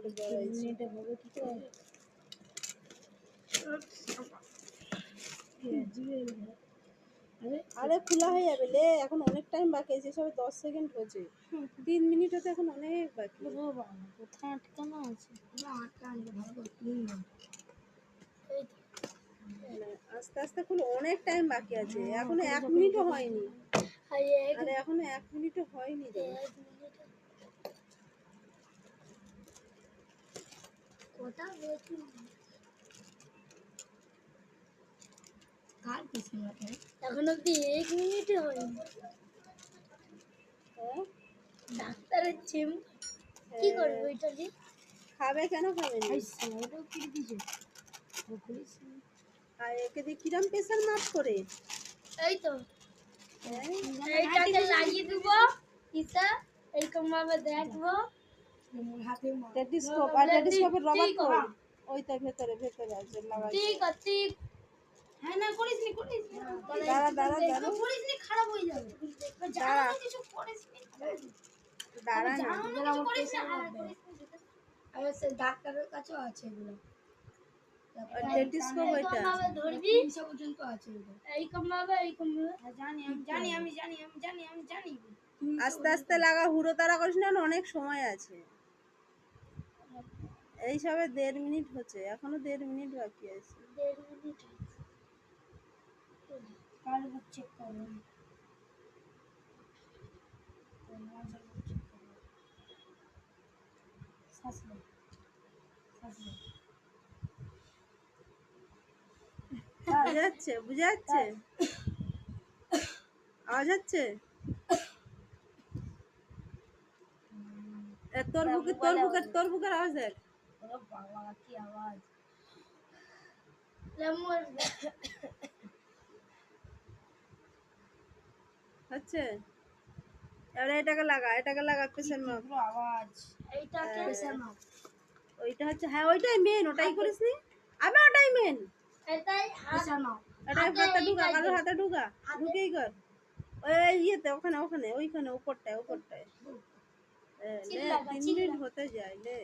মিনিটে হবে কি করে? আরে খোলা হয়ে যাবে লে, এখন অনেক টাইম বাকি আছে, সবে 10 সেকেন্ড হয়েছে, 3 মিনিট হতে এখন অনেক বাকি। কোথায় আটকানো আছে? আস্তে আস্তে খুলে, অনেক টাইম বাকি আছে, এখনো 1 মিনিটও হয়নি। আরে এখনো 1 মিনিটও হয়নি রে। এখন অব্দি 1 মিনিটও হয়নি। হ্যাঁ ডাক্তারের চেম কি করবে ওইটা দিয়ে? খাবে কেন খাবে না? ওটাও কি দিছে? আর একে দিয়ে কিরম প্রেশার মাপ করে? এই তো এইটাকে লাগিয়ে দেব, ইসা এরকম ভাবে দেখবো। টেলিস্কোপ, আর টেলিস্কোপের রবার কই? ওইটা ভেতরে আছে লাগাই। ঠিক আছে। হ্যাঁ না করিস নি দাঁড়া দাঁড়া দাঁড়া করিস নি, খারাপ হয়ে যাবে। দাঁড়া কিছু করিস নি, দাঁড়া না। কিছু করিস না, আর সে ডাক্তারের কাছেও আছে এগুলো। টেলিস্কোপ ওইটা ধরবি পর্যন্ত আছে এইরকম ভাবে জানি। আস্তে আস্তে লাগা, হুড়ো তাড়া করিস না, অনেক সময় আছে। এই সবে 1.5 মিনিট হচ্ছে, এখনো 1.5 মিনিট বাকি আছে। 1.5 মিনিট কার চেক করুন। বুঝা যাচ্ছে আওয়াজ হচ্ছে? তোর বুকের আওয়াজ দেখ। বাবা কি আওয়াজ! হচ্ছে, এবারে এটাকে লাগা প্রেশার মাপ। আওয়াজ এইটাকে প্রেশার মাপ। ওইটা হচ্ছে, হ্যাঁ ওইটাই মেন, ওটাই করিস নি? আবে ওটাই মেন, এটাই প্রেশার মাপ। এটাই হাতে ঢুকা, কারোর হাতে ঢুকা, ঢুকেই কর। ওই ইয়েতে, ওখানে ওইখানে উপরটায়। 3 মিনিট হতে যায় লে।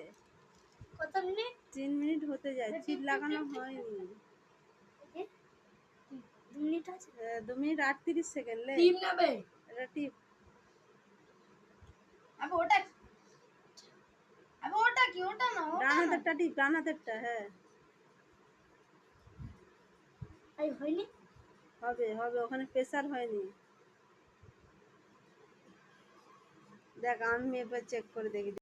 কত মিনিট? 3 মিনিট হতে যায়, চিল লাগানো হয়নি। 2 মিনিট আছে। 2 মিনিট 38 সেকেন্ড লে। টিপ নেবে এটা টিপ। আবে ওটা কি? ওটা না, ডান হাতেরটা টিপ, ডান হাতেরটা। হ্যাঁ এই হয়নি। হবে, ওখানে প্রেসার হয়নি। দেখ আমি এবার চেক করে দেখি।